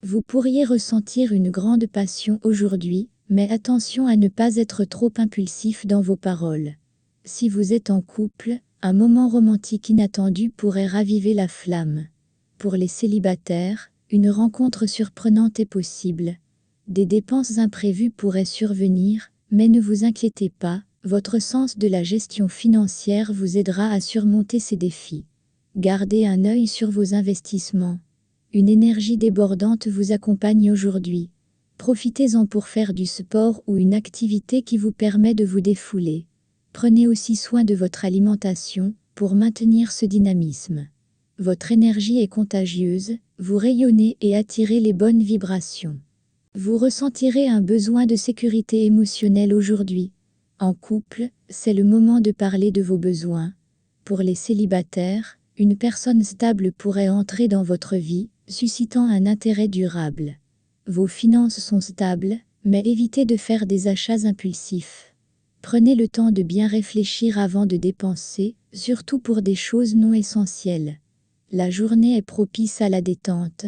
Vous pourriez ressentir une grande passion aujourd'hui, mais attention à ne pas être trop impulsif dans vos paroles. Si vous êtes en couple, un moment romantique inattendu pourrait raviver la flamme. Pour les célibataires, une rencontre surprenante est possible. Des dépenses imprévues pourraient survenir, mais ne vous inquiétez pas, votre sens de la gestion financière vous aidera à surmonter ces défis. Gardez un œil sur vos investissements. Une énergie débordante vous accompagne aujourd'hui. Profitez-en pour faire du sport ou une activité qui vous permet de vous défouler. Prenez aussi soin de votre alimentation pour maintenir ce dynamisme. Votre énergie est contagieuse, vous rayonnez et attirez les bonnes vibrations. Vous ressentirez un besoin de sécurité émotionnelle aujourd'hui. En couple, c'est le moment de parler de vos besoins. Pour les célibataires, une personne stable pourrait entrer dans votre vie, suscitant un intérêt durable. Vos finances sont stables, mais évitez de faire des achats impulsifs. Prenez le temps de bien réfléchir avant de dépenser, surtout pour des choses non essentielles. La journée est propice à la détente.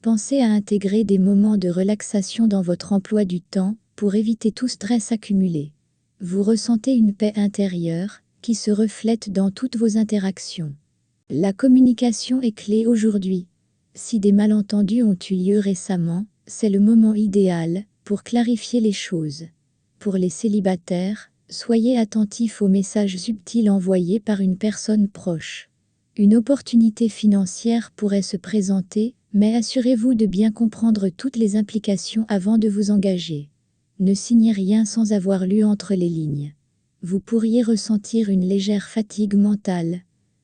Pensez à intégrer des moments de relaxation dans votre emploi du temps pour éviter tout stress accumulé. Vous ressentez une paix intérieure qui se reflète dans toutes vos interactions. La communication est clé aujourd'hui. Si des malentendus ont eu lieu récemment, c'est le moment idéal pour clarifier les choses. Pour les célibataires, soyez attentifs aux messages subtils envoyés par une personne proche. Une opportunité financière pourrait se présenter, mais assurez-vous de bien comprendre toutes les implications avant de vous engager. Ne signez rien sans avoir lu entre les lignes. Vous pourriez ressentir une légère fatigue mentale.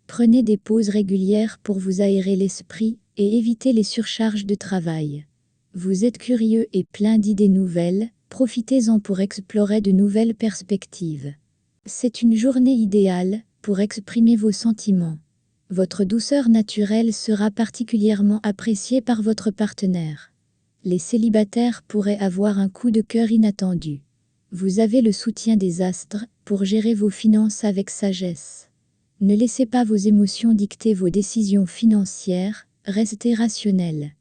Prenez des pauses régulières pour vous aérer l'esprit et éviter les surcharges de travail. Vous êtes curieux et plein d'idées nouvelles, profitez-en pour explorer de nouvelles perspectives. C'est une journée idéale pour exprimer vos sentiments. Votre douceur naturelle sera particulièrement appréciée par votre partenaire. Les célibataires pourraient avoir un coup de cœur inattendu. Vous avez le soutien des astres pour gérer vos finances avec sagesse. Ne laissez pas vos émotions dicter vos décisions financières, restez rationnel.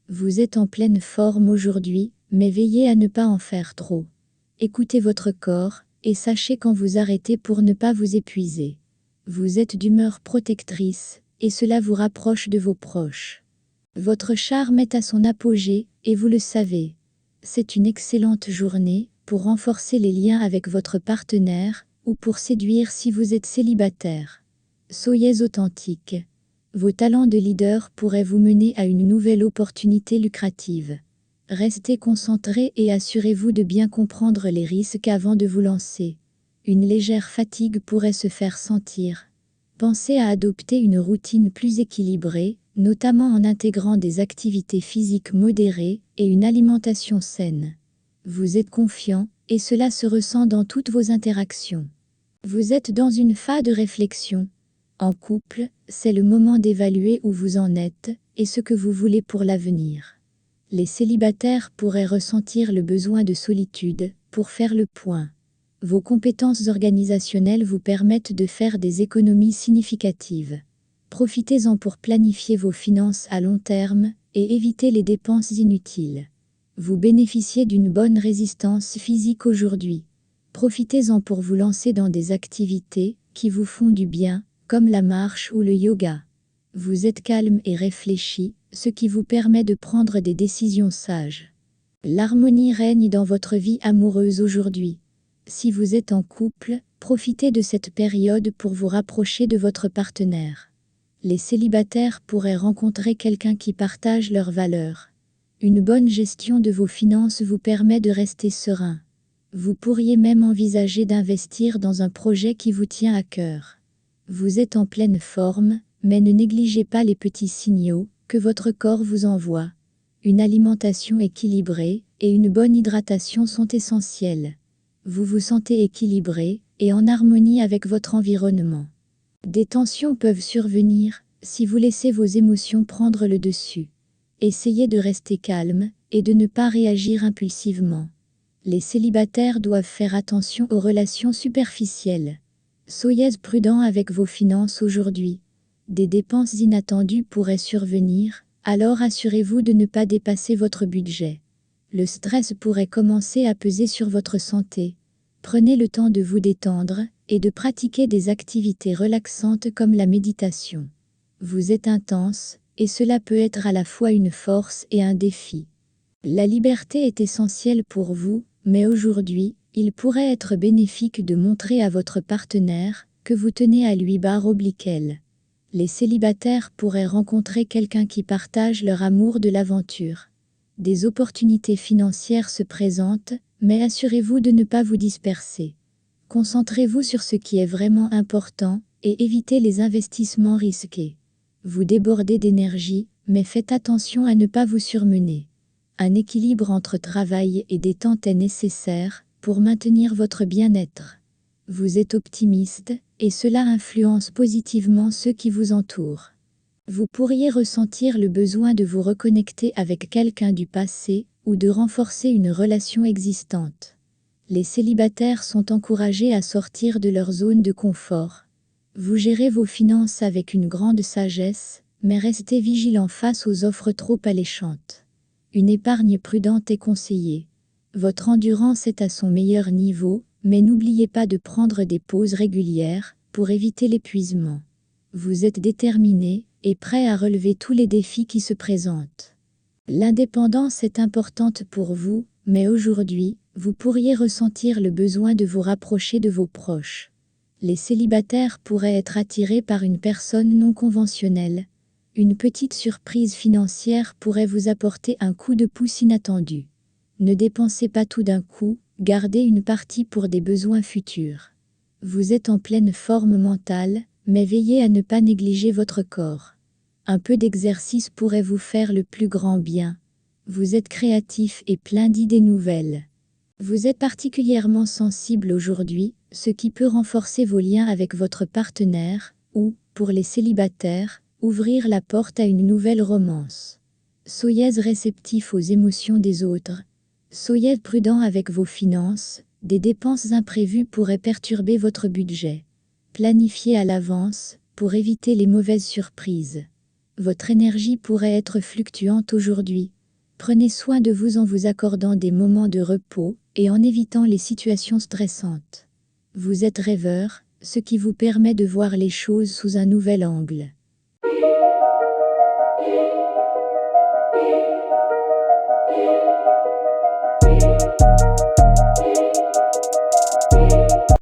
Vous êtes en pleine forme aujourd'hui, mais veillez à ne pas en faire trop. Écoutez votre corps, et sachez quand vous arrêtez pour ne pas vous épuiser. Vous êtes d'humeur protectrice, et cela vous rapproche de vos proches. Votre charme est à son apogée, et vous le savez. C'est une excellente journée pour renforcer les liens avec votre partenaire, ou pour séduire si vous êtes célibataire. Soyez authentique. Vos talents de leader pourraient vous mener à une nouvelle opportunité lucrative. Restez concentré et assurez-vous de bien comprendre les risques avant de vous lancer. Une légère fatigue pourrait se faire sentir. Pensez à adopter une routine plus équilibrée, notamment en intégrant des activités physiques modérées et une alimentation saine. Vous êtes confiant, et cela se ressent dans toutes vos interactions. Vous êtes dans une phase de réflexion. En couple, c'est le moment d'évaluer où vous en êtes et ce que vous voulez pour l'avenir. Les célibataires pourraient ressentir le besoin de solitude pour faire le point. Vos compétences organisationnelles vous permettent de faire des économies significatives. Profitez-en pour planifier vos finances à long terme et éviter les dépenses inutiles. Vous bénéficiez d'une bonne résistance physique aujourd'hui. Profitez-en pour vous lancer dans des activités qui vous font du bien, comme la marche ou le yoga. Vous êtes calme et réfléchi, ce qui vous permet de prendre des décisions sages. L'harmonie règne dans votre vie amoureuse aujourd'hui. Si vous êtes en couple, profitez de cette période pour vous rapprocher de votre partenaire. Les célibataires pourraient rencontrer quelqu'un qui partage leurs valeurs. Une bonne gestion de vos finances vous permet de rester serein. Vous pourriez même envisager d'investir dans un projet qui vous tient à cœur. Vous êtes en pleine forme, mais ne négligez pas les petits signaux que votre corps vous envoie. Une alimentation équilibrée et une bonne hydratation sont essentielles. Vous vous sentez équilibré et en harmonie avec votre environnement. Des tensions peuvent survenir si vous laissez vos émotions prendre le dessus. Essayez de rester calme et de ne pas réagir impulsivement. Les célibataires doivent faire attention aux relations superficielles. Soyez prudent avec vos finances aujourd'hui. Des dépenses inattendues pourraient survenir, Alors assurez-vous de ne pas dépasser votre budget. Le stress pourrait commencer à peser sur votre santé. Prenez le temps de vous détendre et de pratiquer des activités relaxantes comme la méditation. Vous êtes intense, et cela peut être à la fois une force et un défi. La liberté est essentielle pour vous, mais aujourd'hui, il pourrait être bénéfique de montrer à votre partenaire que vous tenez à lui /elle. Les célibataires pourraient rencontrer quelqu'un qui partage leur amour de l'aventure. Des opportunités financières se présentent, mais assurez-vous de ne pas vous disperser. Concentrez-vous sur ce qui est vraiment important et évitez les investissements risqués. Vous débordez d'énergie, mais faites attention à ne pas vous surmener. Un équilibre entre travail et détente est nécessaire pour maintenir votre bien-être. Vous êtes optimiste, et cela influence positivement ceux qui vous entourent. Vous pourriez ressentir le besoin de vous reconnecter avec quelqu'un du passé ou de renforcer une relation existante. Les célibataires sont encouragés à sortir de leur zone de confort. Vous gérez vos finances avec une grande sagesse, mais restez vigilant face aux offres trop alléchantes. Une épargne prudente est conseillée. Votre endurance est à son meilleur niveau, mais n'oubliez pas de prendre des pauses régulières pour éviter l'épuisement. Vous êtes déterminé et prêt à relever tous les défis qui se présentent. L'indépendance est importante pour vous, mais aujourd'hui, vous pourriez ressentir le besoin de vous rapprocher de vos proches. Les célibataires pourraient être attirés par une personne non conventionnelle. Une petite surprise financière pourrait vous apporter un coup de pouce inattendu. Ne dépensez pas tout d'un coup, gardez une partie pour des besoins futurs. Vous êtes en pleine forme mentale, mais veillez à ne pas négliger votre corps. Un peu d'exercice pourrait vous faire le plus grand bien. Vous êtes créatif et plein d'idées nouvelles. Vous êtes particulièrement sensible aujourd'hui, ce qui peut renforcer vos liens avec votre partenaire, ou, pour les célibataires, ouvrir la porte à une nouvelle romance. Soyez réceptif aux émotions des autres. Soyez prudent avec vos finances, des dépenses imprévues pourraient perturber votre budget. Planifiez à l'avance, pour éviter les mauvaises surprises. Votre énergie pourrait être fluctuante aujourd'hui. Prenez soin de vous en vous accordant des moments de repos et en évitant les situations stressantes. Vous êtes rêveur, ce qui vous permet de voir les choses sous un nouvel angle.